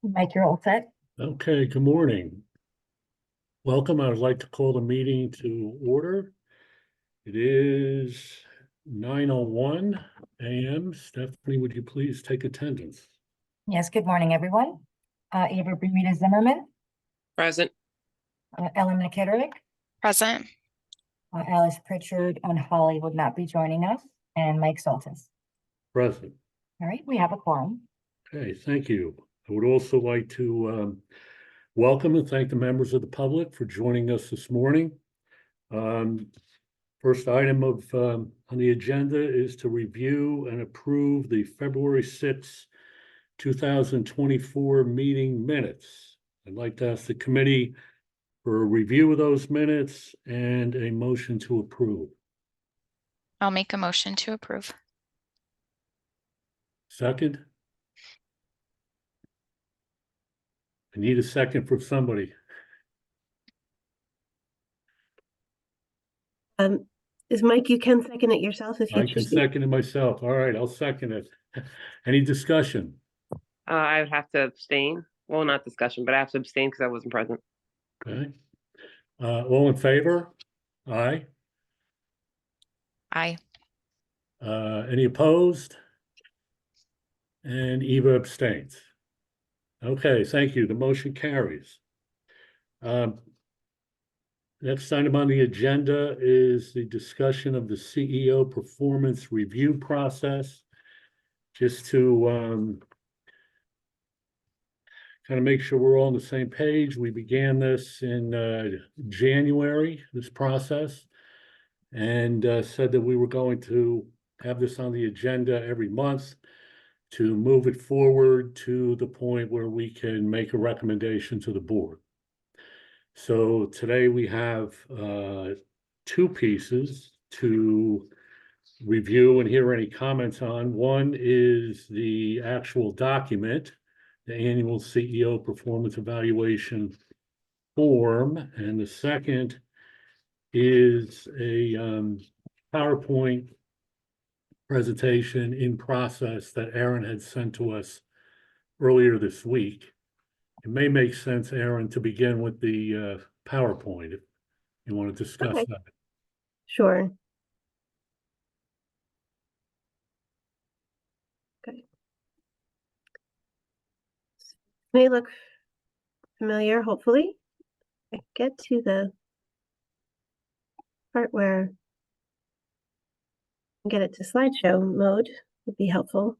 Mike, you're all set? Okay, good morning. Welcome. I would like to call the meeting to order. It is 9:01 a.m. Stephanie, would you please take attendance? Yes, good morning, everyone. Ava Bermuda Zimmerman, Present. Ellen McKitterick, Present. Alice Pritchard, and Holly would not be joining us, and Mike Soltis. Present. All right, we have a quorum. Okay, thank you. I would also like to welcome and thank the members of the public for joining us this morning. First item on the agenda is to review and approve the February 6, 2024 meeting minutes. I'd like to ask the committee for a review of those minutes and a motion to approve. I'll make a motion to approve. Second? I need a second from somebody. Is Mike, you can second it yourself if you I can choose. second it myself. All right, I'll second it. Any discussion? I would have to abstain. Well, not discussion, but I have to abstain because I wasn't present. Okay. All in favor? Aye. Aye. Any opposed? And Eva abstains. Okay, thank you. The motion carries. Next item on the agenda is the discussion of the CEO performance review process. Just to kind of make sure we're all on the same page, we began this in January, this process, and said that we were going to have this on the agenda every month to move it forward to the point where we can make a recommendation to the board. So today we have two pieces to review and hear any comments on. One is the actual document, the annual CEO performance evaluation form, and the second is a PowerPoint presentation in process that Aaron had sent to us earlier this week. It may make sense, Aaron, to begin with the PowerPoint if you want to discuss Okay. that. Sure. Okay. May look familiar, hopefully. I get to the part where I get it to slideshow mode would be helpful.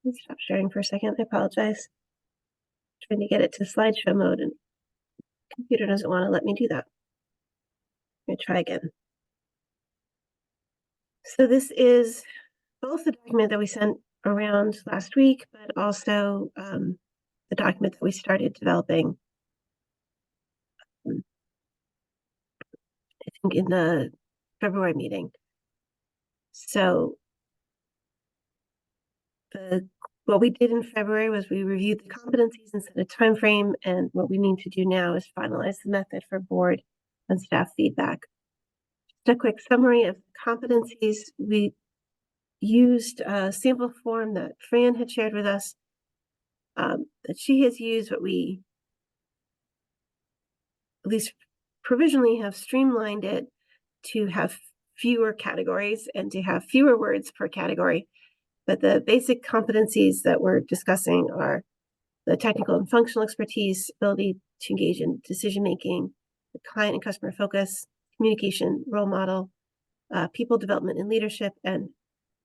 Let me stop sharing for a second. I apologize. Trying to get it to slideshow mode and the computer doesn't want to let me do that. Let me try again. So this is both the document that we sent around last week, but also the document that we started developing, I think, in the February meeting. So what we did in February was we reviewed the competencies and set a time frame, and what we need to do now is finalize the method for board and staff feedback. Just a quick summary of competencies. We used a sample form that Fran had shared with us, that she has used, but we at least provisionally have streamlined it to have fewer categories and to have fewer words per category. But the basic competencies that we're discussing are the technical and functional expertise, ability to engage in decision-making, the client and customer focus, communication, role model, people development and leadership, and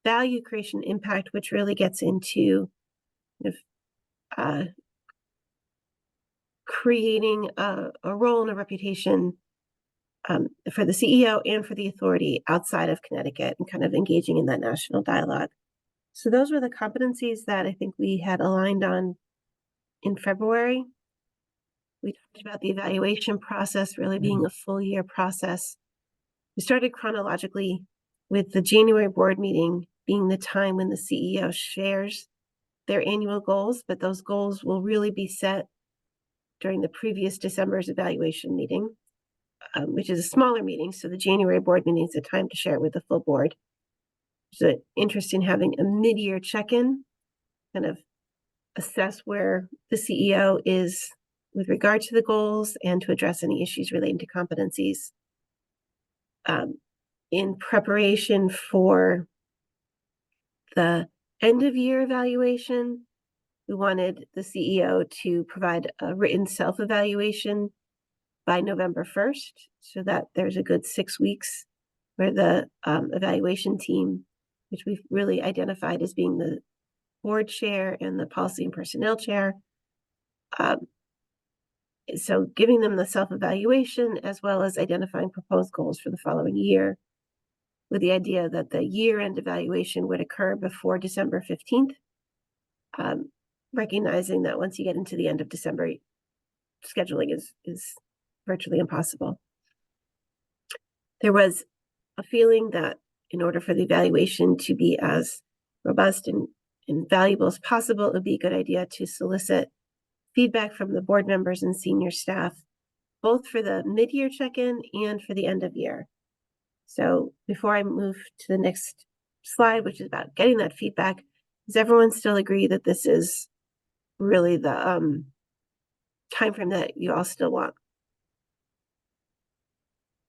value creation impact, which really gets into creating a role and a reputation for the CEO and for the authority outside of Connecticut and kind of engaging in that national dialogue. So those were the competencies that I think we had aligned on in February. We talked about the evaluation process really being a full year process. We started chronologically with the January board meeting being the time when the CEO shares their annual goals, but those goals will really be set during the previous December's evaluation meeting, which is a smaller meeting. So the January board meeting is a time to share it with the full board. there's an interest in having a mid-year check-in, kind of assess where the CEO is with regard to the goals and to address any issues relating to competencies. In preparation for the end of year evaluation, we wanted the CEO to provide a written self-evaluation by November 1st, so that there's a good 6 weeks where the evaluation team, which we've really identified as being the board chair and the policy and personnel chair. So giving them the self-evaluation as well as identifying proposed goals for the following year, with the idea that the year-end evaluation would occur before December 15th, recognizing that once you get into the end of December, scheduling is virtually impossible. There was a feeling that in order for the evaluation to be as robust and valuable as possible, it would be a good idea to solicit feedback from the board members and senior staff, both for the mid-year check-in and for the end of year. So before I move to the next slide, which is about getting that feedback, does everyone still agree that this is really the timeframe that you all still want?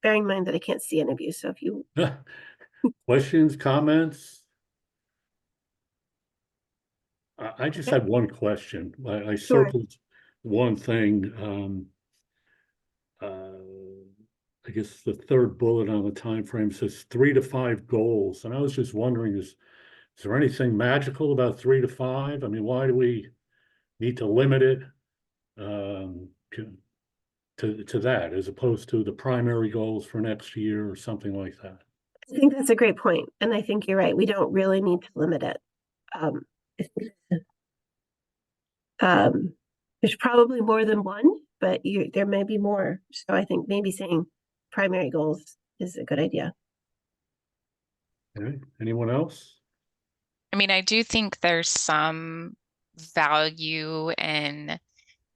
Bearing in mind that I can't see any of you, so if you Questions, comments? I just had one question. I Sure. circled one thing. I guess the third bullet on the time frame says 3 to 5 goals, and I was just wondering, is there anything magical about 3 to 5? I mean, why do we need to limit it to that as opposed to the primary goals for next year or something like that? I think that's a great point, and I think you're right. We don't really need to limit it. There's probably more than one, but there may be more. So I think maybe saying primary goals is a good idea. Okay. Anyone else? I mean, I do think there's some value in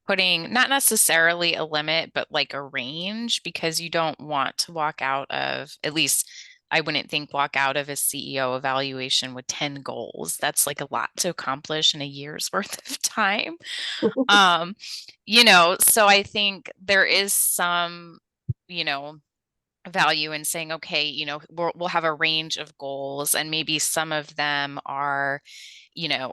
putting not necessarily a limit, but like a range, because you don't want to walk out of, at least I wouldn't think walk out of a CEO evaluation with 10 goals. That's like a lot to accomplish in a year's worth of time. So I think there is some, value in saying, okay, we'll have a range of goals, and maybe some of them are,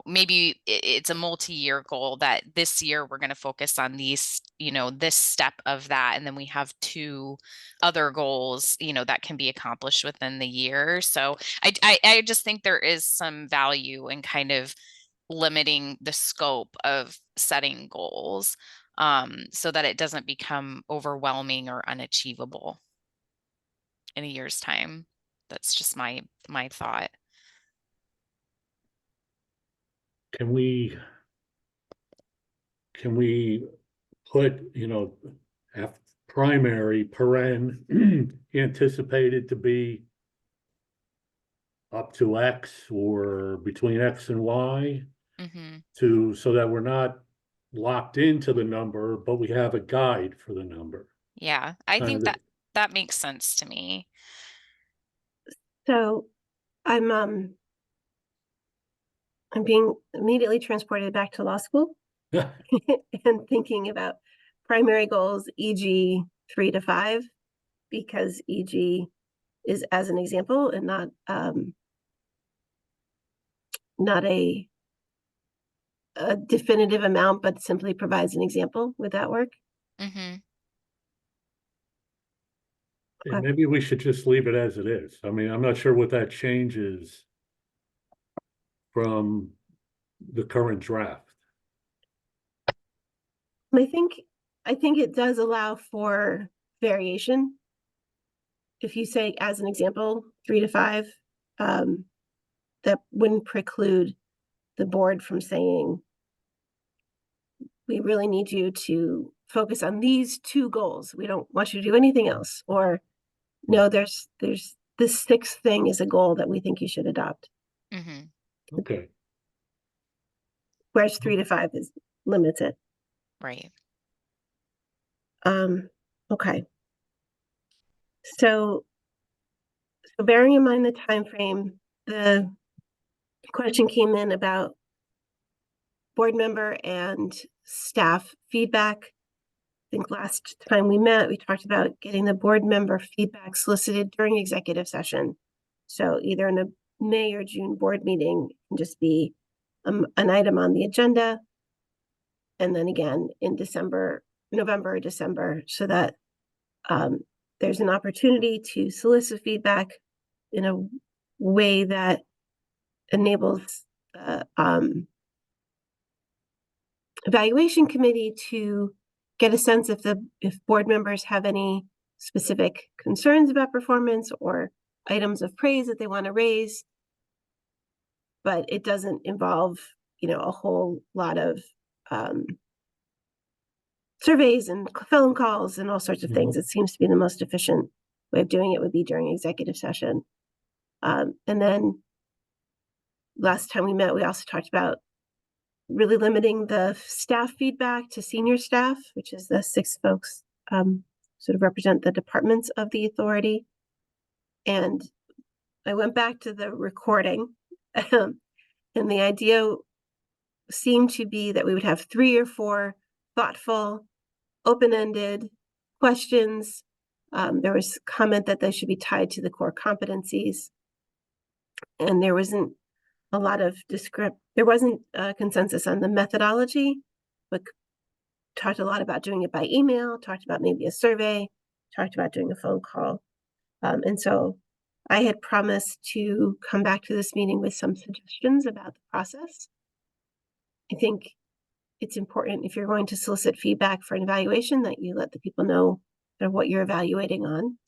maybe it's a multi-year goal that this year we're going to focus on these, this step of that. And then we have 2 other goals, that can be accomplished within the year. So I just think there is some value in kind of limiting the scope of setting goals, so that it doesn't become overwhelming or unachievable in a year's time. That's just my thought. Can we put, primary anticipated to be up to X or between X and Y so that we're not locked into the number, but we have a guide for the number. Yeah, I think that makes sense to me. So I'm being immediately transported back to law school and thinking about primary goals, e.g. 3 to 5, because e.g. is as an example and not a definitive amount, but simply provides an example. Would that work? And maybe we should just leave it as it is. I mean, I'm not sure what that changes from the current draft. I think it does allow for variation. If you say, as an example, 3 to 5, that wouldn't preclude the board from saying, we really need you to focus on these 2 goals. We don't want you to do anything else. Or no, there's this 6th thing is a goal that we think you should adopt. Okay. Whereas 3 to 5 is limited. Right. Okay. So bearing in mind the time frame the question came in about board member and staff feedback. I think last time we met, we talked about getting the board member feedback solicited during executive session. So either in a May or June board meeting, it can just be an item on the agenda. And then again in November or December, so that there's an opportunity to solicit feedback in a way that enables the evaluation committee to get a sense if board members have any specific concerns about performance or items of praise that they want to raise. But it doesn't involve, a whole lot of surveys and phone calls and all sorts of things. It seems to be the most efficient way of doing it would be during executive session. And then last time we met, we also talked about really limiting the staff feedback to senior staff, which is the 6 folks sort of represent the departments of the authority. And I went back to the recording and the idea seemed to be that we would have 3 or 4 thoughtful, open-ended questions. There was comment that they should be tied to the core competencies. And there wasn't a lot of there wasn't a consensus on the methodology, but talked a lot about doing it by email, talked about maybe a survey, talked about doing a phone call. And so I had promised to come back to this meeting with some suggestions about the process. I think it's important if you're going to solicit feedback for an evaluation that you let the people know what you're evaluating on.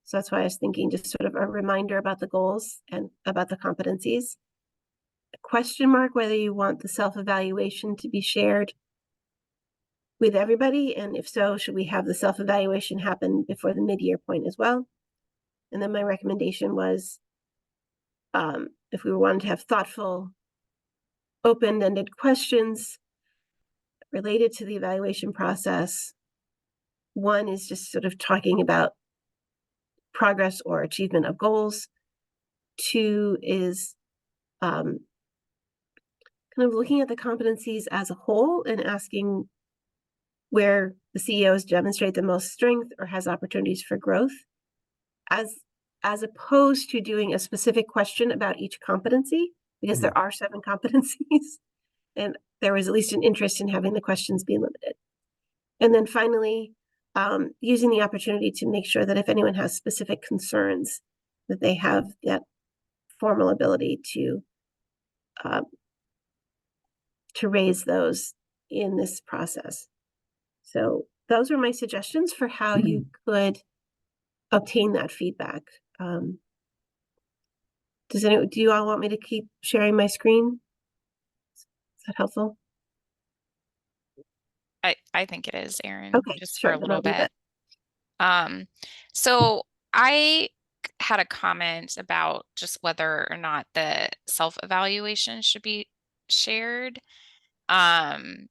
So that's why I was thinking just sort of a reminder about the goals and about the competencies. A question mark whether you want the self-evaluation to be shared with everybody, and if so, should we have the self-evaluation happen before the mid-year point as well? And then my recommendation was if we wanted to have thoughtful, open-ended questions related to the evaluation process. One is just sort of talking about progress or achievement of goals. 2 is kind of looking at the competencies as a whole and asking where the CEOs demonstrate the most strength or has opportunities for growth, as opposed to doing a specific question about each competency, because there are 7 competencies, and there was at least an interest in having the questions be limited. And then finally, using the opportunity to make sure that if anyone has specific concerns, that they have that formal ability to raise those in this process. So those are my suggestions for how you could obtain that feedback. Do you all want me to keep sharing my screen? Is that helpful? I think it is, Erin, Okay, just sure, for a then little I'll do bit. that. So I had a comment about just whether or not the self-evaluation should be shared. And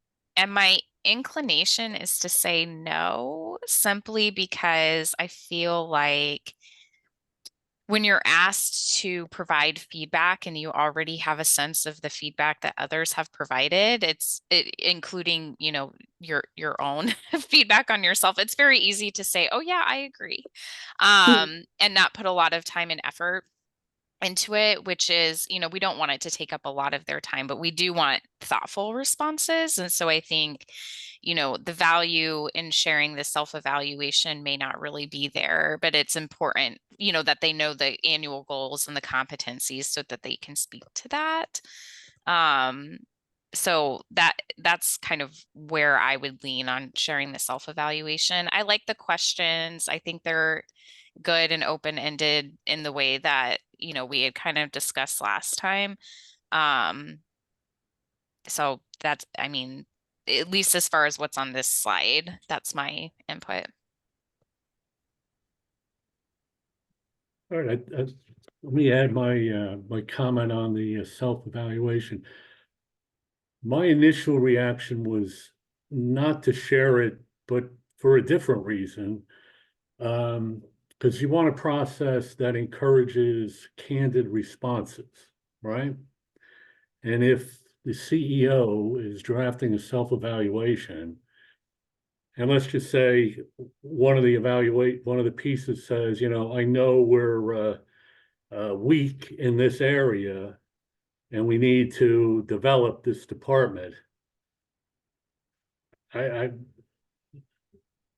my inclination is to say no, simply because I feel like when you're asked to provide feedback and you already have a sense of the feedback that others have provided, including, your own feedback on yourself, it's very easy to say, oh yeah, I agree. And not put a lot of time and effort into it, which is, we don't want it to take up a lot of their time, but we do want thoughtful responses. And so I think, the value in sharing the self-evaluation may not really be there, but it's important, that they know the annual goals and the competencies so that they can speak to that. So that's kind of where I would lean on sharing the self-evaluation. I like the questions. I think they're good and open-ended in the way that, we had kind of discussed last time. So that's, at least as far as what's on this slide, that's my input. All right, let me add my my comment on the self-evaluation. My initial reaction was not to share it, but for a different reason. because you want a process that encourages candid responses, right? And if the CEO is drafting a self-evaluation, and let's just say one of the pieces says, you know, I know we're weak in this area and we need to develop this department. The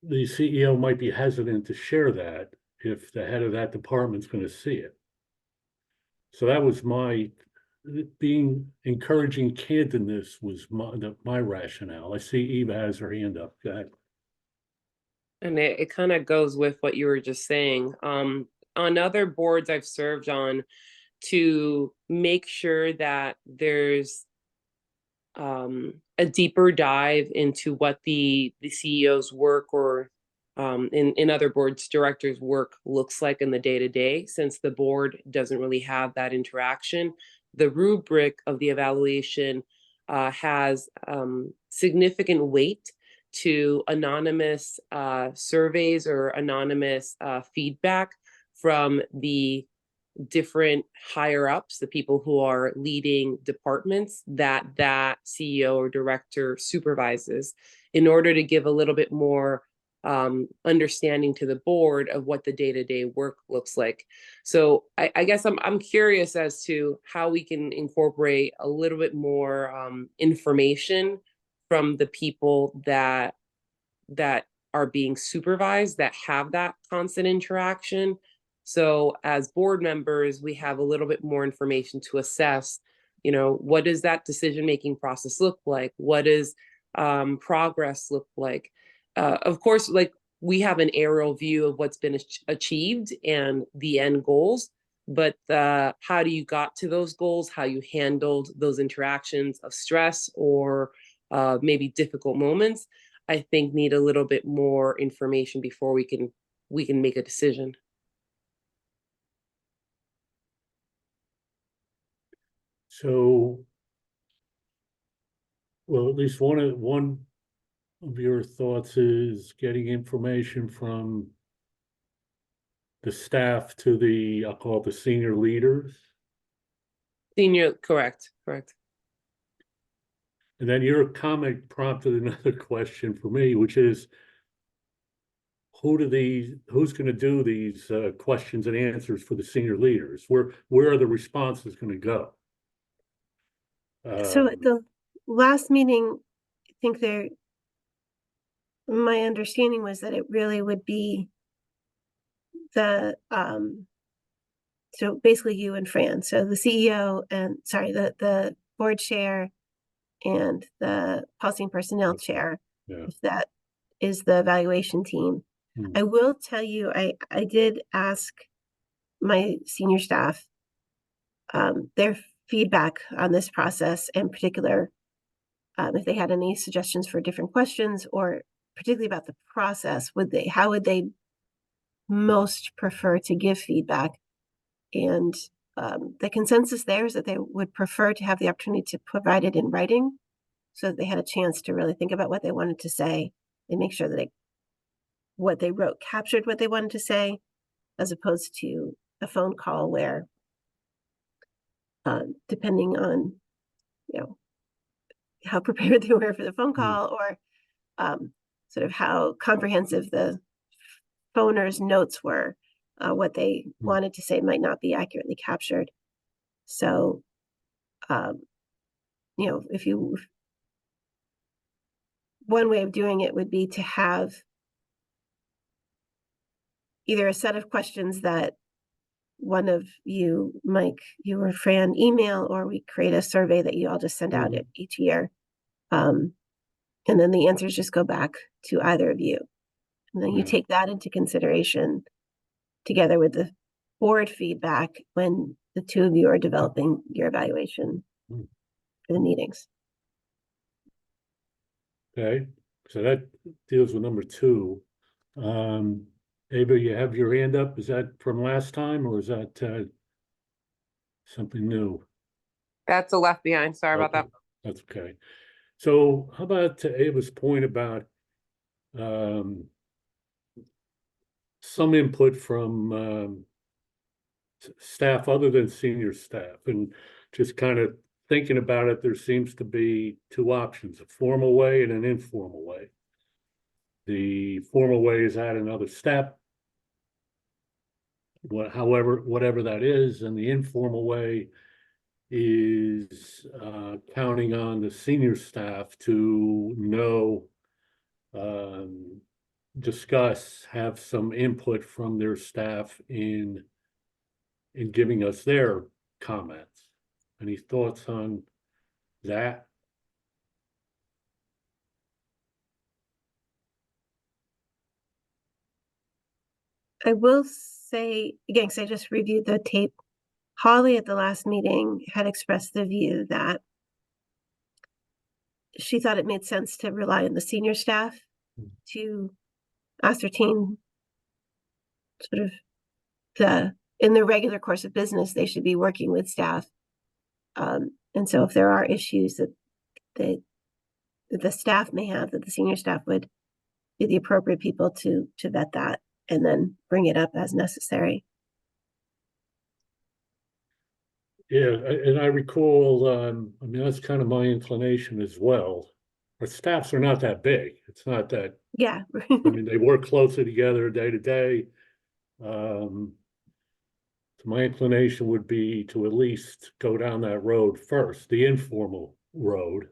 CEO might be hesitant to share that if the head of that department's going to see it. So that was encouraging candidness was my rationale. I see Eva has her hand up. Go ahead. And it kind of goes with what you were just saying. On other boards I've served on, to make sure that there's a deeper dive into what the CEO's work or in other boards, directors' work looks like in the day-to-day, since the board doesn't really have that interaction. The rubric of the evaluation has significant weight to anonymous surveys or anonymous feedback from the different higher ups, the people who are leading departments that CEO or director supervises, in order to give a little bit more understanding to the board of what the day-to-day work looks like. So I guess I'm curious as to how we can incorporate a little bit more information from the people that are being supervised, that have that constant interaction. So as board members, we have a little bit more information to assess, you know, what does that decision-making process look like? What does progress look like? Of course, like, we have an aerial view of what's been achieved and the end goals, but how do you got to those goals, how you handled those interactions of stress or maybe difficult moments, I think need a little bit more information before we can make a decision. So, well, at least one of your thoughts is getting information from the staff to the, I'll call it the senior leaders. Correct. And then your comment prompted another question for me, which is, who's going to do these questions and answers for the senior leaders? Where are the responses going to go? So at the last meeting, I think my understanding was that it really would be so basically you and Fran, so the CEO and the board chair and the policy and personnel chair, Yeah. if that is the evaluation team. I will tell you, I did ask my senior staff their feedback on this process, in particular, if they had any suggestions for different questions, or particularly about the process. How would they most prefer to give feedback? And the consensus there is that they would prefer to have the opportunity to provide it in writing, so that they had a chance to really think about what they wanted to say and make sure that what they wrote captured what they wanted to say, as opposed to a phone call where, depending on, you know, how prepared they were for the phone call, or sort of how comprehensive the phoner's notes were, what they wanted to say might not be accurately captured. So, you know, one way of doing it would be to have either a set of questions that one of you, Mike, you or Fran, email, or we create a survey that you all just send out each year. And then the answers just go back to either of you. And then you take that into consideration together with the board feedback when the two of you are developing your evaluation for the meetings. Okay, so that deals with number 2. Ava, you have your hand up. Is that from last time, or is that something new? That's a left behind. Sorry about that. That's okay. So how about Ava's point about some input from staff other than senior staff, and just kind of thinking about it, there seems to be two options, a formal way and an informal way. The formal way is add another step, whatever that is, and the informal way is counting on the senior staff to know, discuss, have some input from their staff in giving us their comments. Any thoughts on that? I will say, again, because I just reviewed the tape, Holly at the last meeting had expressed the view that she thought it made sense to rely on the senior staff to ascertain sort of in the regular course of business, they should be working with staff. And so if there are issues that the staff may have, that the senior staff would be the appropriate people to vet that and then bring it up as necessary. Yeah, and I recall, I mean, that's kind of my inclination as well. Our staffs are not that big. It's not that, Yeah. I mean, they work closely together day to day. So my inclination would be to at least go down that road first, the informal road,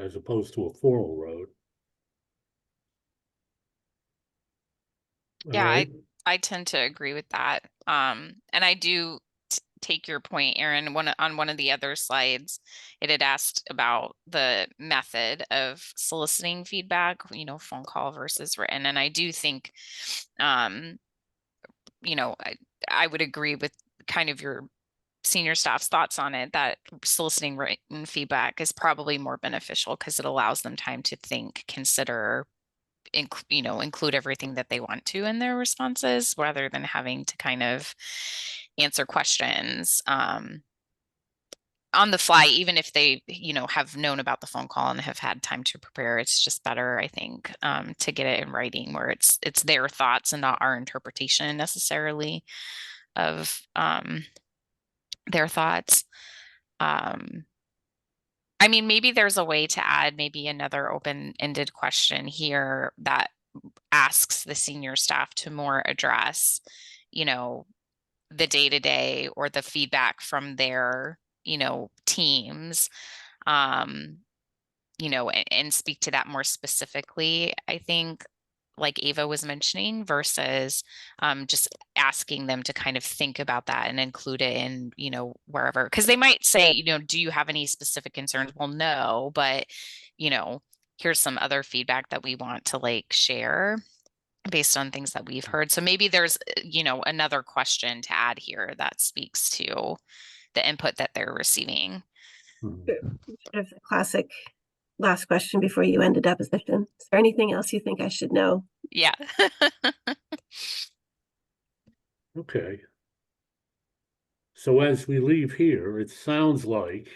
as opposed to a formal road. All Yeah, right. I tend to agree with that. And I do take your point, Aaron. On one of the other slides, it had asked about the method of soliciting feedback, you know, phone call versus written. And I do think, you know, I would agree with kind of your senior staff's thoughts on it, that soliciting written feedback is probably more beneficial because it allows them time to think, consider, include everything that they want to in their responses, rather than having to kind of answer questions on the fly, even if they, have known about the phone call and have had time to prepare. It's just better, I think, to get it in writing where it's their thoughts and not our interpretation necessarily of their thoughts. I mean, maybe there's a way to add maybe another open-ended question here that asks the senior staff to more address, the day-to-day or the feedback from their, teams, and speak to that more specifically, I think, like Ava was mentioning, versus just asking them to kind of think about that and include it in, wherever, because they might say, do you have any specific concerns? Well, no, but, here's some other feedback that we want to share based on things that we've heard. So maybe there's, another question to add here that speaks to the input that they're receiving. Mhm. Sort of the classic last question before you end a deposition. Is there anything else you think I should know? Yeah. Okay. So as we leave here, it sounds like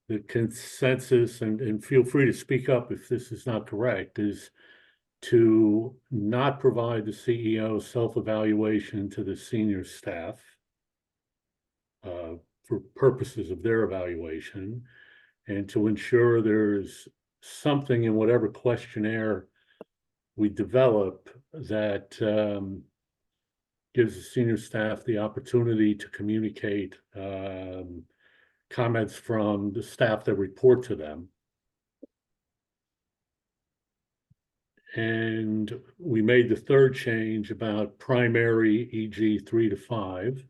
the consensus, and feel free to speak up if this is not correct, is to not provide the CEO self-evaluation to the senior staff for purposes of their evaluation, and to ensure there's something in whatever questionnaire we develop that gives the senior staff the opportunity to communicate comments from the staff that report to them. And we made the third change about primary, e.g. 3 to 5.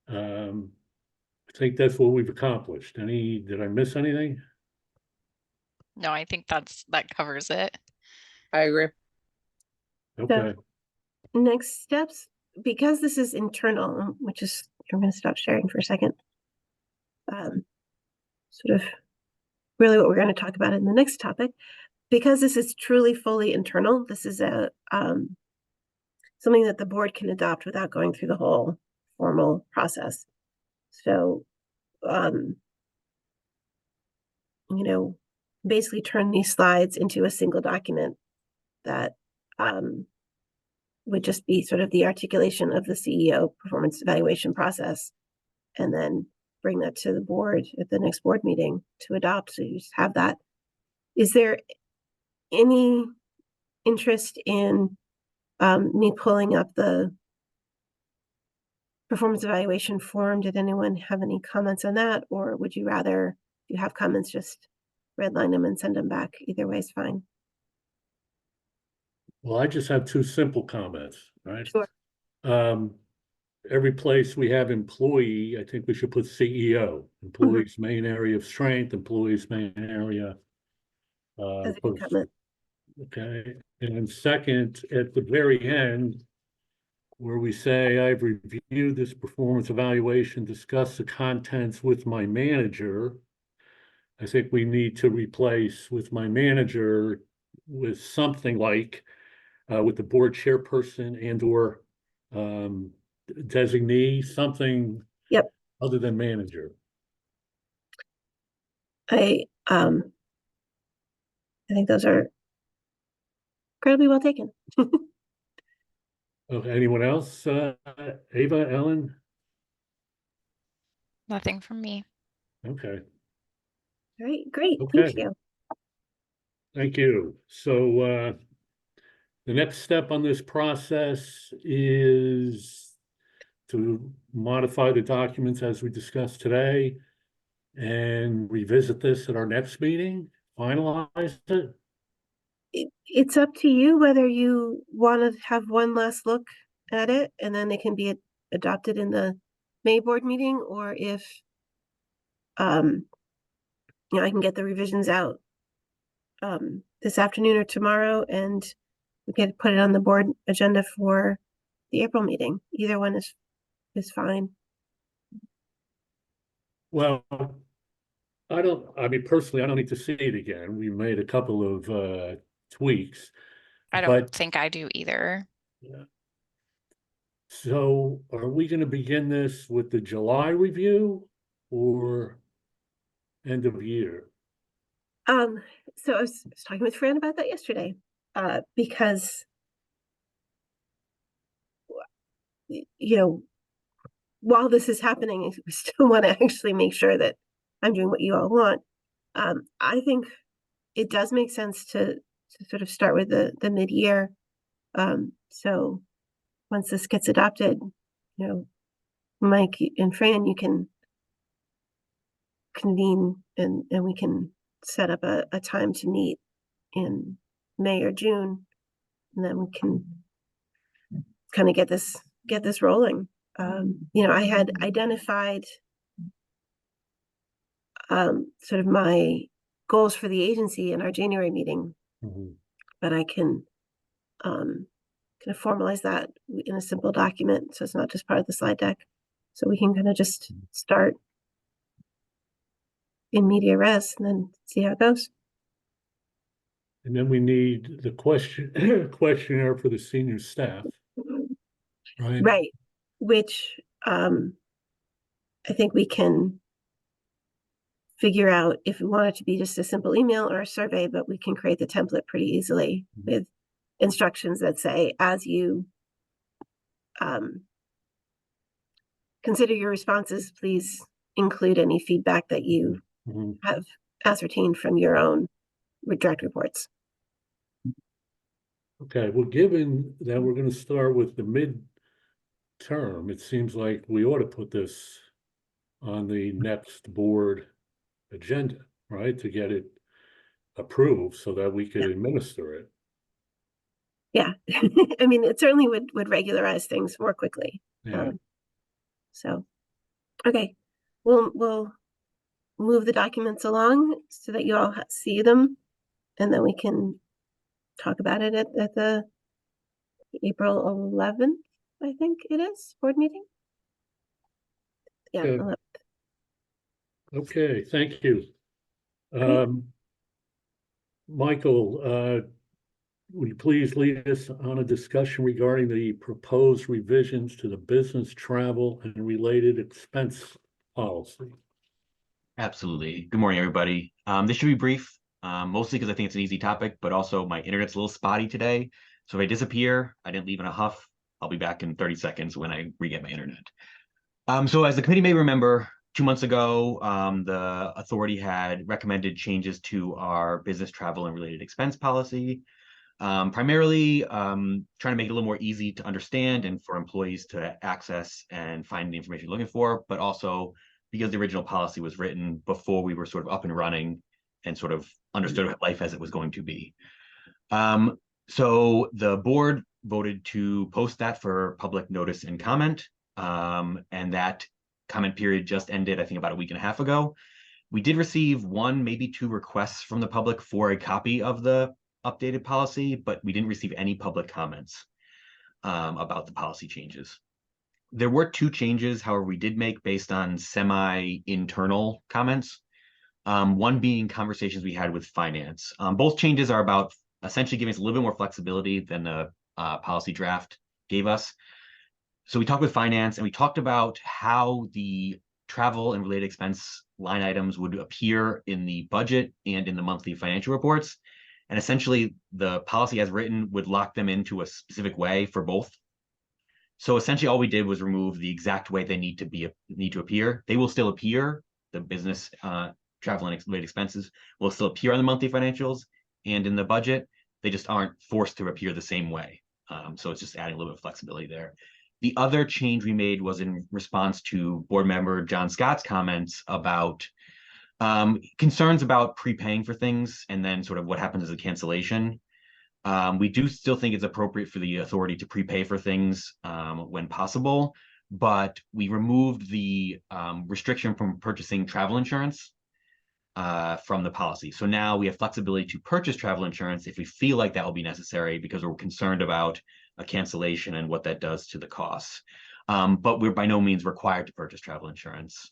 I think that's what we've accomplished. Did I miss anything? No, I think that covers it. I agree. Okay. Next steps, because this is internal, which is, I'm going to stop sharing for a second. Sort of really what we're going to talk about in the next topic, because this is truly fully internal. This is a something that the board can adopt without going through the whole formal process. So, basically turn these slides into a single document that would just be sort of the articulation of the CEO performance evaluation process, and then bring that to the board at the next board meeting to adopt. So you just have that. Is there any interest in me pulling up the performance evaluation form? Did anyone have any comments on that? Or would you rather, if you have comments, just redline them and send them back? Either way is fine. Well, I just have two simple comments, right? Sure. Every place we have employee, I think we should put CEO, employee's main area of strength, employee's main area. That's a good comment. Okay, and second, at the very end, where we say, I've reviewed this performance evaluation, discussed the contents with my manager. I think we need to replace with my manager with something like with the board chairperson and or designee, something Yep. other than manager. I think those are incredibly well taken. Okay, anyone else? Ava, Ellen? Nothing from me. Okay, All right, great. Okay. Thank you. thank you. So the next step on this process is to modify the documents as we discussed today and revisit this at our next meeting, finalize it. It's up to you whether you want to have one last look at it and then it can be adopted in the May board meeting, or if I can get the revisions out this afternoon or tomorrow, and we can put it on the board agenda for the April meeting. Either one is fine. Well, I mean, personally, I don't need to see it again. We made a couple of tweaks. I don't But think I do either. so are we going to begin this with the July review or end of year? So I was talking with Fran about that yesterday, because while this is happening, we still want to actually make sure that I'm doing what you all want. I think it does make sense to sort of start with the mid-year. So once this gets adopted, Mike and Fran, you can convene and we can set up a time to meet in May or June, and then we can kind of get this rolling. I had identified sort of my goals for the agency in our January meeting, but I can kind of formalize that in a simple document, so it's not just part of the slide deck. So we can kind of just start in media res and then see how it goes. And then we need the questionnaire for the senior staff, right? Right, which I think we can figure out if we want it to be just a simple email or a survey, but we can create the template pretty easily with instructions that say, as you consider your responses, please include any feedback that you have ascertained from your own direct reports. Okay, well, given that we're going to start with the mid-term, it seems like we ought to put this on the next board agenda, right? To get it approved so that we could administer it. Yeah, I mean, it certainly would regularize things more quickly. Yeah. So, okay, we'll move the documents along so that you all see them, and then we can talk about it at the April 11th, I think it is, board meeting. Yeah. Good. 11th. Okay, thank you. Michael, would you please lead us on a discussion regarding the proposed revisions to the business travel and related expense policy? Absolutely. Good morning, everybody. This should be brief. mostly because I think it's an easy topic, but also my internet's a little spotty today. So if I disappear, I didn't leave in a huff. I'll be back in 30 seconds when I re-get my internet. So as the committee may remember, 2 months ago, the authority had recommended changes to our business travel and related expense policy. Primarily trying to make it a little more easy to understand and for employees to access and find the information you're looking for, but also because the original policy was written before we were sort of up and running and sort of understood life as it was going to be. So the board voted to post that for public notice and comment, and that comment period just ended, I think, about a week and a half ago. We did receive 1, maybe 2 requests from the public for a copy of the updated policy, but we didn't receive any public comments about the policy changes. There were 2 changes, however, we did make based on semi-internal comments. One being conversations we had with finance. Both changes are about essentially giving us a little bit more flexibility than the policy draft gave us. So we talked with finance and we talked about how the travel and related expense line items would appear in the budget and in the monthly financial reports. And essentially the policy as written would lock them into a specific way for both. So essentially all we did was remove the exact way they need to appear. They will still appear. The business travel and related expenses will still appear on the monthly financials and in the budget. They just aren't forced to appear the same way. So it's just adding a little bit of flexibility there. The other change we made was in response to board member John Scott's comments about concerns about prepaying for things and then sort of what happens as a cancellation. We do still think it's appropriate for the authority to prepay for things when possible, but we removed the restriction from purchasing travel insurance from the policy. So now we have flexibility to purchase travel insurance if we feel like that will be necessary because we're concerned about a cancellation and what that does to the costs. But we're by no means required to purchase travel insurance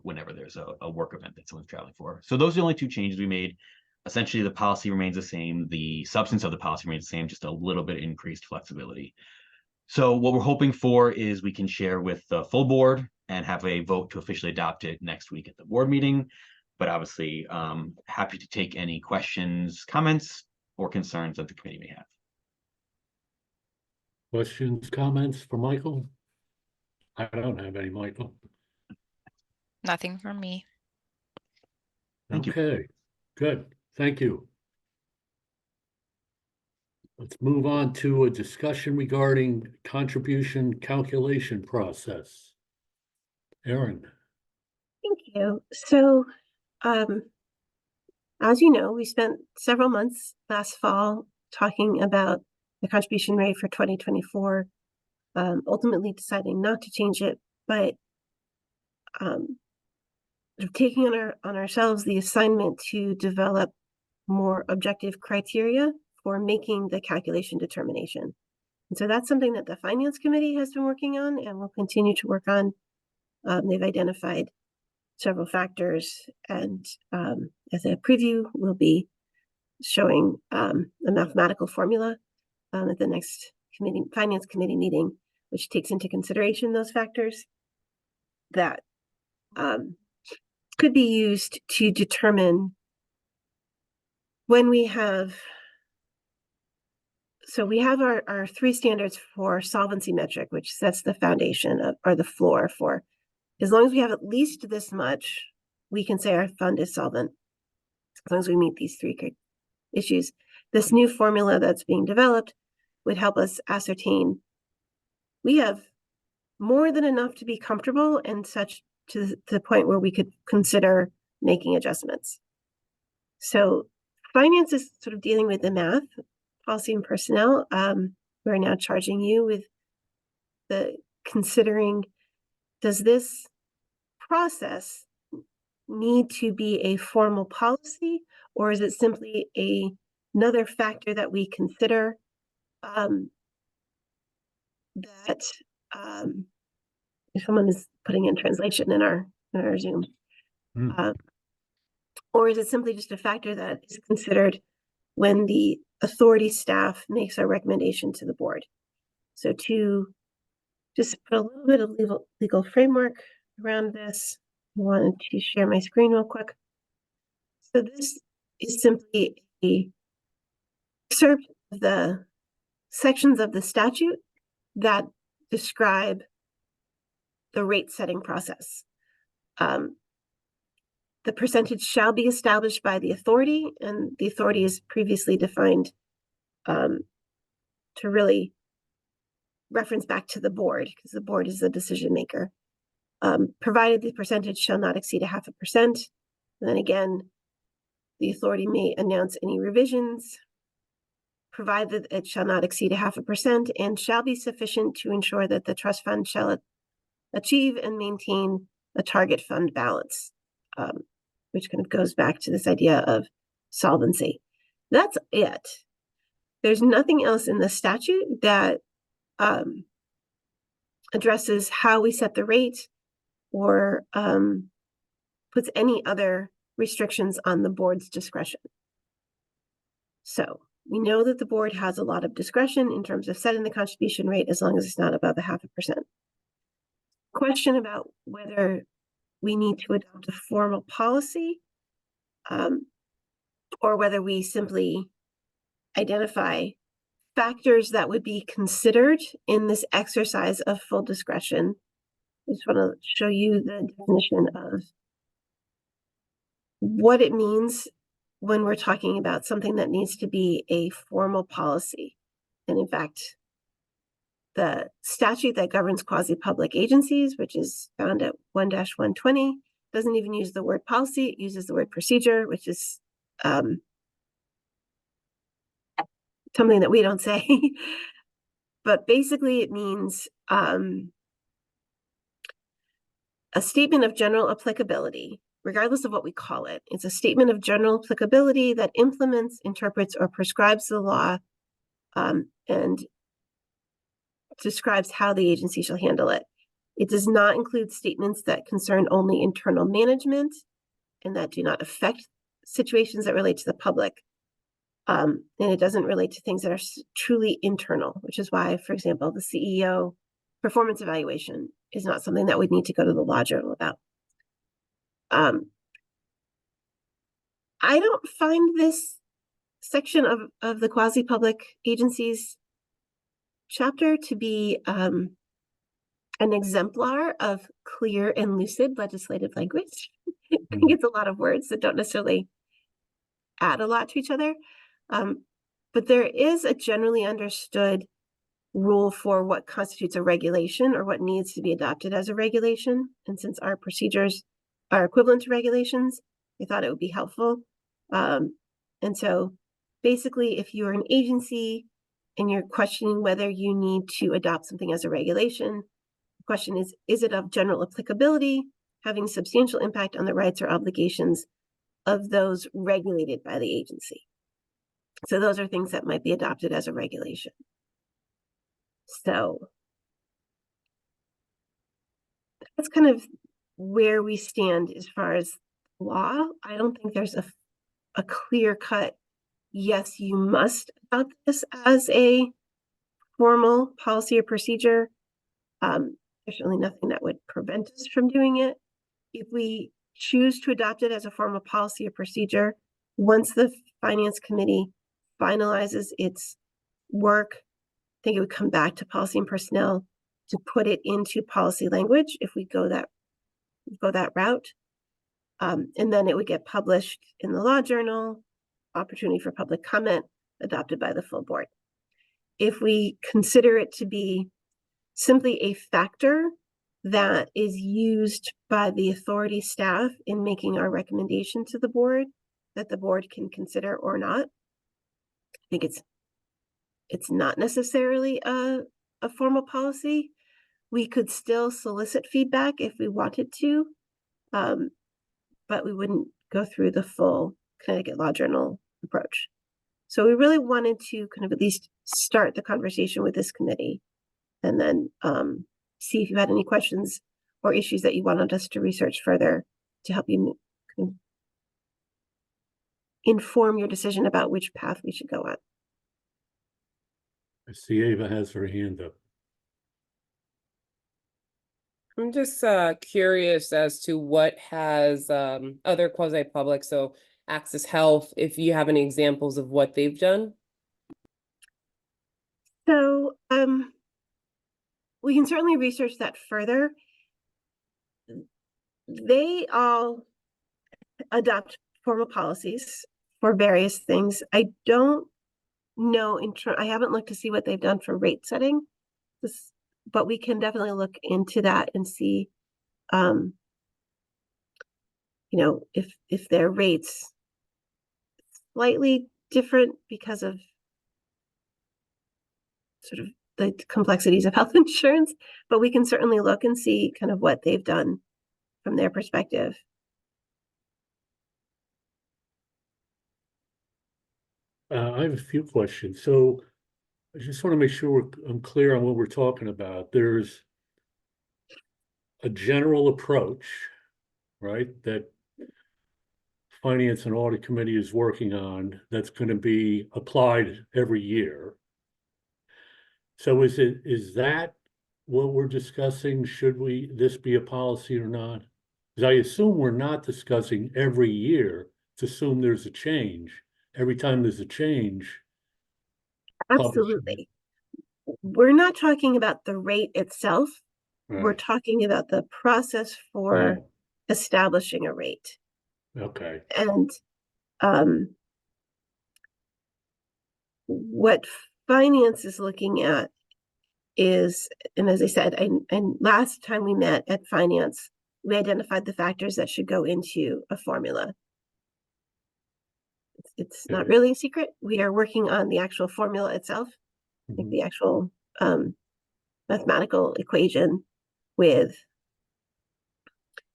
whenever there's a work event that someone's traveling for. So those are the only 2 changes we made. Essentially, the policy remains the same. The substance of the policy remains the same, just a little bit increased flexibility. So what we're hoping for is we can share with the full board and have a vote to officially adopt it next week at the board meeting. But obviously, happy to take any questions, comments, or concerns that the committee may have. Questions, comments for Michael? I don't have any, Michael. Nothing from me. Thank you. Okay, good. Thank you. Let's move on to a discussion regarding contribution calculation process. Erin. Thank you. So, as you know, we spent several months last fall talking about the contribution rate for 2024, ultimately deciding not to change it, but taking on ourselves the assignment to develop more objective criteria for making the calculation determination. And so that's something that the Finance Committee has been working on and will continue to work on. They've identified several factors, and as a preview, we'll be showing a mathematical formula at the next Finance Committee meeting, which takes into consideration those factors that could be used to determine when we have. So we have our 3 standards for solvency metric, which sets the foundation of, or the floor for, as long as we have at least this much, we can say our fund is solvent, as long as we meet these 3 issues. This new formula that's being developed would help us ascertain we have more than enough to be comfortable and such to the point where we could consider making adjustments. So finance is sort of dealing with the math, policy and personnel. We're now charging you with the considering, does this process need to be a formal policy, or is it simply another factor that we consider that if someone is putting in translation in our Zoom, or is it simply just a factor that is considered when the authority staff makes a recommendation to the board? So to just put a little bit of legal framework around this, I wanted to share my screen real quick. So this is simply a excerpt of the sections of the statute that describe the rate setting process. The percentage shall be established by the authority, and the authority is previously defined to really reference back to the board, because the board is the decision maker. Provided the percentage shall not exceed 0.5%. And then again, the authority may announce any revisions, provided that it shall not exceed 0.5% and shall be sufficient to ensure that the trust fund shall achieve and maintain a target fund balance, which kind of goes back to this idea of solvency. That's it. There's nothing else in the statute that addresses how we set the rate or puts any other restrictions on the board's discretion. So we know that the board has a lot of discretion in terms of setting the contribution rate as long as it's not above 0.5%. Question about whether we need to adopt a formal policy or whether we simply identify factors that would be considered in this exercise of full discretion. I just want to show you the definition of what it means when we're talking about something that needs to be a formal policy. And in fact, the statute that governs quasi-public agencies, which is found at 1-120, doesn't even use the word policy, it uses the word procedure, which is something that we don't say. But basically it means a statement of general applicability, regardless of what we call it. It's a statement of general applicability that implements, interprets, or prescribes the law and describes how the agency shall handle it. It does not include statements that concern only internal management and that do not affect situations that relate to the public. And it doesn't relate to things that are truly internal, which is why, for example, the CEO performance evaluation is not something that we'd need to go to the law journal about. I don't find this section of the quasi-public agencies chapter to be an exemplar of clear and lucid legislative language. I think it's a lot of words that don't necessarily add a lot to each other. But there is a generally understood rule for what constitutes a regulation or what needs to be adopted as a regulation. And since our procedures are equivalent to regulations, I thought it would be helpful. And so basically, if you're an agency and you're questioning whether you need to adopt something as a regulation, the question is it of general applicability, having substantial impact on the rights or obligations of those regulated by the agency? So those are things that might be adopted as a regulation. So that's kind of where we stand as far as law. I don't think there's a clear cut, yes, you must adopt this as a formal policy or procedure. There's certainly nothing that would prevent us from doing it. If we choose to adopt it as a formal policy or procedure, once the Finance Committee finalizes its work, I think it would come back to Policy and Personnel to put it into policy language if we go that route. And then it would get published in the Law Journal, opportunity for public comment, adopted by the full board. If we consider it to be simply a factor that is used by the authority staff in making our recommendation to the board, that the board can consider or not, I think it's not necessarily a formal policy. We could still solicit feedback if we wanted to, but we wouldn't go through the full Connecticut Law Journal approach. So we really wanted to kind of at least start the conversation with this committee and then see if you had any questions or issues that you wanted us to research further to help you inform your decision about which path we should go on. I see Ava has her hand up. I'm just curious as to what has other quasi-public. So Access Health, if you have any examples of what they've done. So, we can certainly research that further. They all adopt formal policies for various things. I don't know I haven't looked to see what they've done for rate setting. But we can definitely look into that and see, you know, if their rates slightly different because of sort of the complexities of health insurance, but we can certainly look and see kind of what they've done from their perspective. I have a few questions. So I just want to make sure I'm clear on what we're talking about. There's a general approach, right, that Finance and Audit Committee is working on that's going to be applied every year. So is that what we're discussing? Should this be a policy or not? Because I assume we're not discussing every year to assume there's a change. Every time there's a change. Absolutely. We're not talking about the rate itself. We're Right. talking about the process for establishing a rate. Okay. And what finance is looking at is, and as I said, and last time we met at finance, we identified the factors that should go into a formula. It's not Okay. really a secret. We are working on the actual formula itself, like Mhm. the actual mathematical equation with,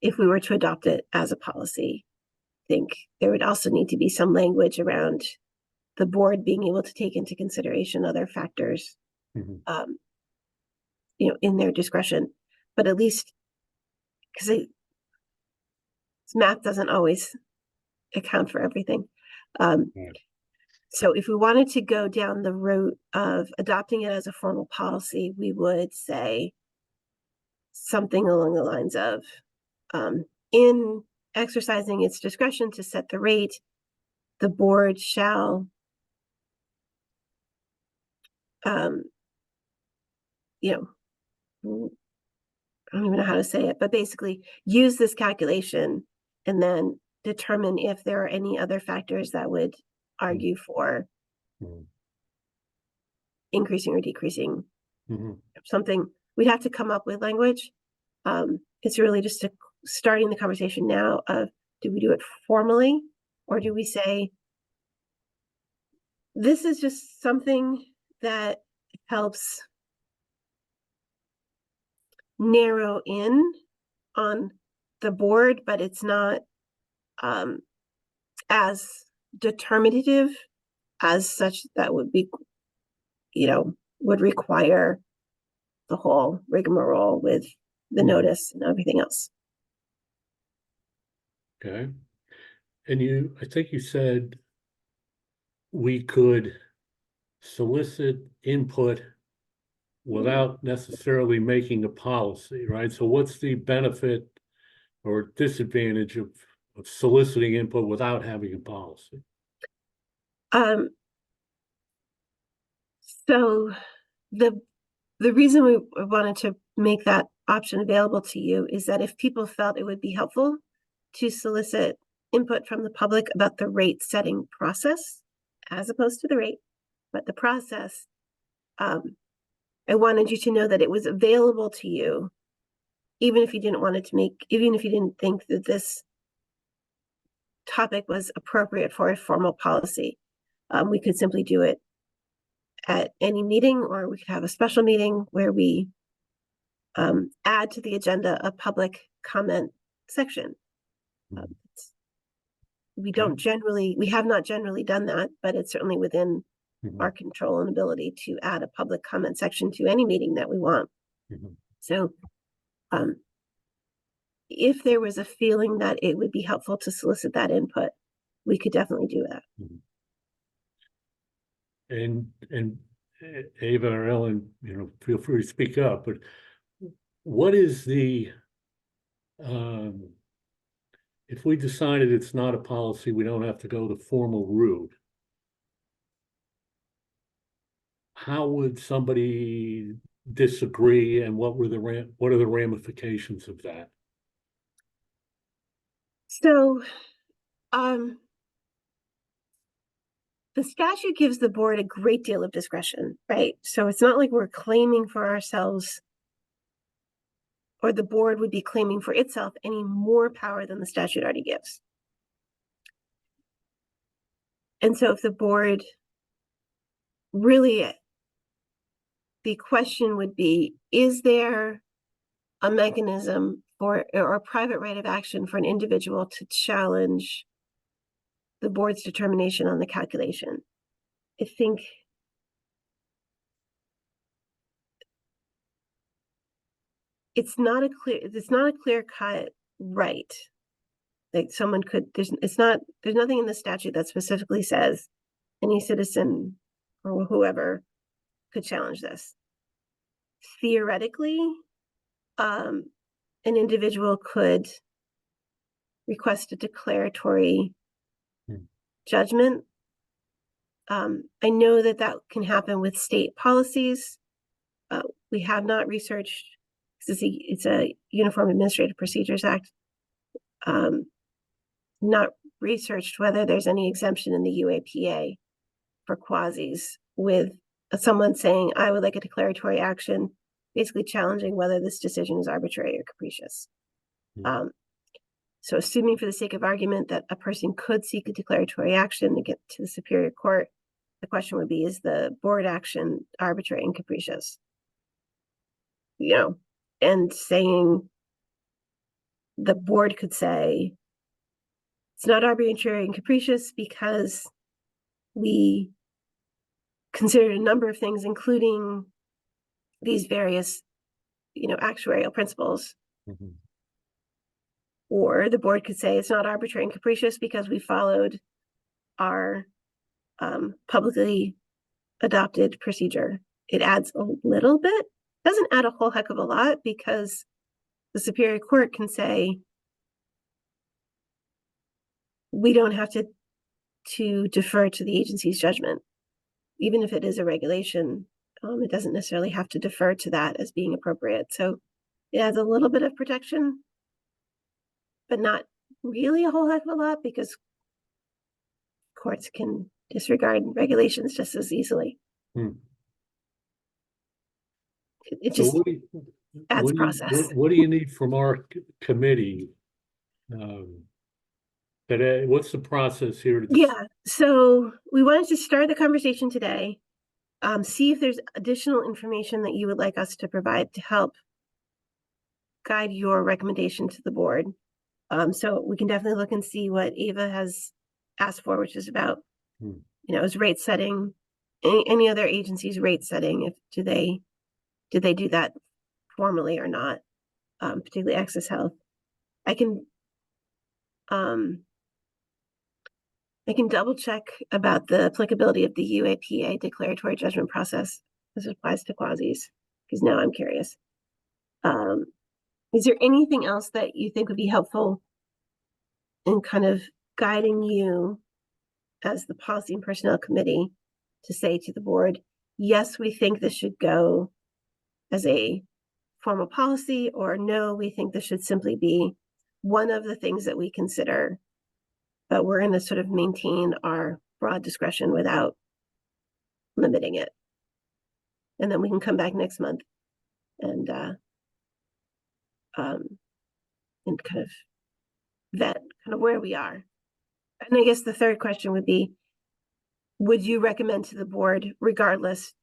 if we were to adopt it as a policy, I think there would also need to be some language around the board being able to take into consideration other factors, Mhm. you know, in their discretion, but at least, because math doesn't always account for everything. Right. So if we wanted to go down the route of adopting it as a formal policy, we would say something along the lines of, in exercising its discretion to set the rate, the board shall, you know, I don't even know how to say it, but basically use this calculation and then determine if there are any other factors that would argue for Mhm. increasing or decreasing Mhm. something. We'd have to come up with language. It's really just starting the conversation now of, do we do it formally, or do we say, this is just something that helps narrow in on the board, but it's not as determinative as such that would be, you know, would require the whole rigmarole with the Mhm. notice and everything else. Okay. And I think you said we could solicit input without necessarily making a policy, right? So what's the benefit or disadvantage of soliciting input without having a policy? So the reason we wanted to make that option available to you is that if people felt it would be helpful to solicit input from the public about the rate setting process, as opposed to the rate, but the process, I wanted you to know that it was available to you, even if you didn't want it to even if you didn't think that this topic was appropriate for a formal policy. We could simply do it at any meeting, or we could have a special meeting where we add to the agenda a public comment section. We have not generally done that, but it's certainly within Mhm. our control and ability to add a public comment section to any meeting that we want. Mhm. So if there was a feeling that it would be helpful to solicit that input, we could definitely do that. And Ava or Ellen, feel free to speak up, but what is the if we decided it's not a policy, we don't have to go the formal route. How would somebody disagree, and what are the ramifications of that? So, the statute gives the board a great deal of discretion, right? So it's not like we're claiming for ourselves, or the board would be claiming for itself any more power than the statute already gives. And so if the board really, the question would be, is there a mechanism for, or a private right of action for an individual to challenge the board's determination on the calculation? I think it's not a clear cut right. Like someone could, there's nothing in the statute that specifically says any citizen or whoever could challenge this. Theoretically, an individual could request a declaratory judgment. I know that can happen with state policies. We have not researched, it's a Uniform Administrative Procedures Act, not researched whether there's any exemption in the UAPA for quasis, with someone saying, I would like a declaratory action, basically challenging whether this decision is arbitrary or capricious. So assuming for the sake of argument that a person could seek a declaratory action to get to the Superior Court, the question would be, is the board action arbitrary and capricious? You know, and saying the board could say, it's not arbitrary and capricious because we considered a number of things, including these various, actuarial principles. Or the board could say it's not arbitrary and capricious because we followed our publicly adopted procedure. It adds a little bit, doesn't add a whole heck of a lot, because the Superior Court can say, we don't have to defer to the agency's judgment. Even if it is a regulation, it doesn't necessarily have to defer to that as being appropriate. So it adds a little bit of protection, but not really a whole heck of a lot, because courts can disregard regulations just as easily. It So just adds process. What do you need from our committee? What's the process here? Yeah, so we wanted to start the conversation today, see if there's additional information that you would like us to provide to help guide your recommendation to the board. So we can definitely look and see what Ava has asked for, which is about, is rate setting, any other agency's rate setting, did they do that formally or not, particularly Access Health. I can double check about the applicability of the UAPA declaratory judgment process as it applies to quasis, because now I'm curious. Is there anything else that you think would be helpful in kind of guiding you as the Policy and Personnel Committee to say to the board, yes, we think this should go as a formal policy, or no, we think this should simply be one of the things that we consider, but we're going to sort of maintain our broad discretion without limiting it. And then we can come back next month and kind of vet kind of where we are. And I guess the third question would be, would you recommend to the board, regardless,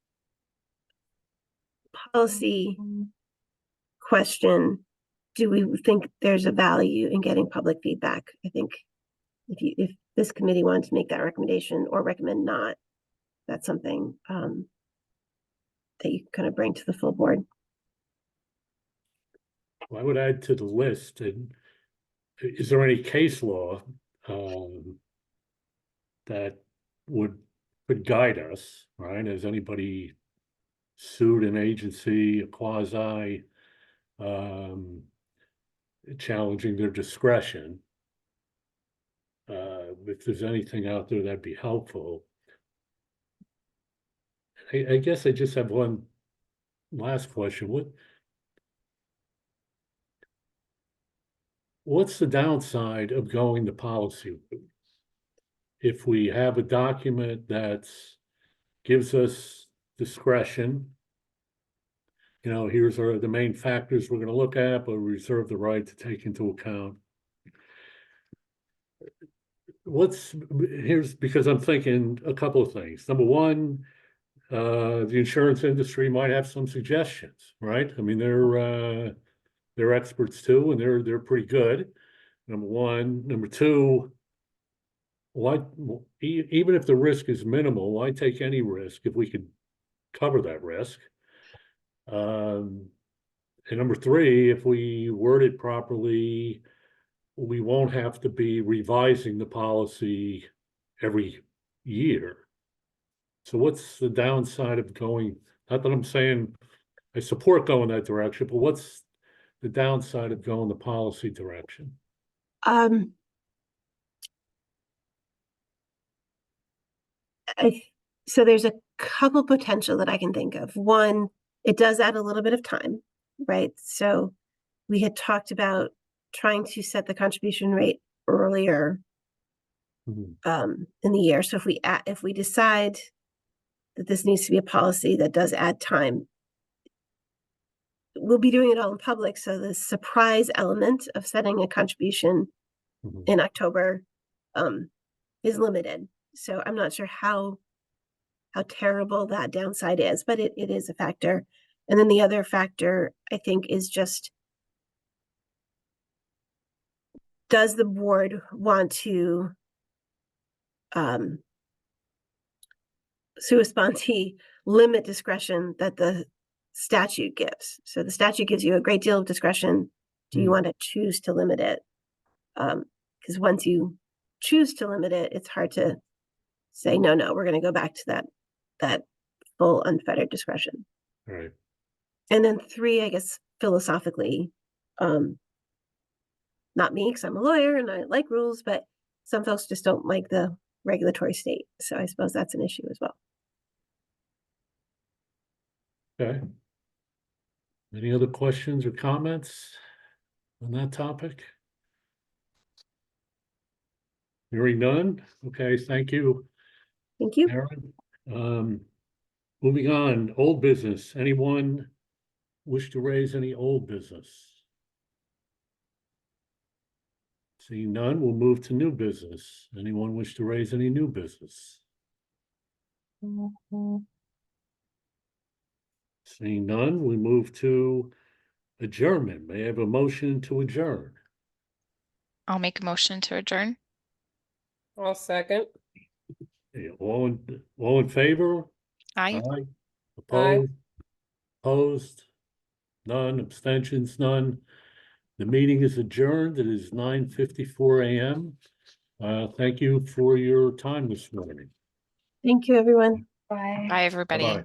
policy question, do we think there's a value in getting public feedback? I think if this committee wanted to make that recommendation or recommend not, that's something that you kind of bring to the full board. Well, I would add to the list, and is there any case law that could guide us, right? Has anybody sued an agency, a quasi, challenging their discretion? if there's anything out there that'd be helpful. I guess I just have one last question. What's the downside of going the policy route? If we have a document that's gives us discretion, you know, here's the main factors we're gonna look at, but we reserve the right to take into account. Here's because I'm thinking a couple of things. Number one, the insurance industry might have some suggestions, right? I mean, they're experts too, and they're pretty good. Number one. Number two, why, even if the risk is minimal, why take any risk if we could cover that risk? And number three, if we word it properly, we won't have to be revising the policy every year. So what's the downside of going, not that I'm saying I support going that direction, but what's the downside of going the policy direction? So there's a couple potential that I can think of. One, it does add a little bit of time, right? So we had talked about trying to set the contribution rate earlier Mhm. in the year. So if we decide that this needs to be a policy that does add time, we'll be doing it all in public. So the surprise element of setting a contribution Mhm. in October is limited. So I'm not sure how terrible that downside is, but it is a factor. And then the other factor, I think, is just, does the board want to sua sponte limit discretion that the statute gives? So the statute gives you a great deal of discretion. Do you want to choose to limit it? Because once you choose to limit it, it's hard to say, no, we're going to go back to that full unfettered discretion. Right. And then three, I guess, philosophically, not me, because I'm a lawyer and I like rules, but some folks just don't like the regulatory state. So I suppose that's an issue as well. Okay. Any other questions or comments on that topic? Hearing none. Okay, thank you, Thank you. Aaron. Moving on, old business. Anyone wish to raise any old business? Seeing none, we'll move to new business. Anyone wish to raise any new business? Seeing none, we move to adjournment. May I have a motion to adjourn? I'll make a motion to adjourn. I'll second. Okay, all in favor? Aye. Aye. Opposed? Opposed? None. Abstentions? None. The meeting is adjourned. It is 9:54 a.m. Thank you for your time this morning. Thank you, everyone. Bye. Bye, everybody. Bye-bye.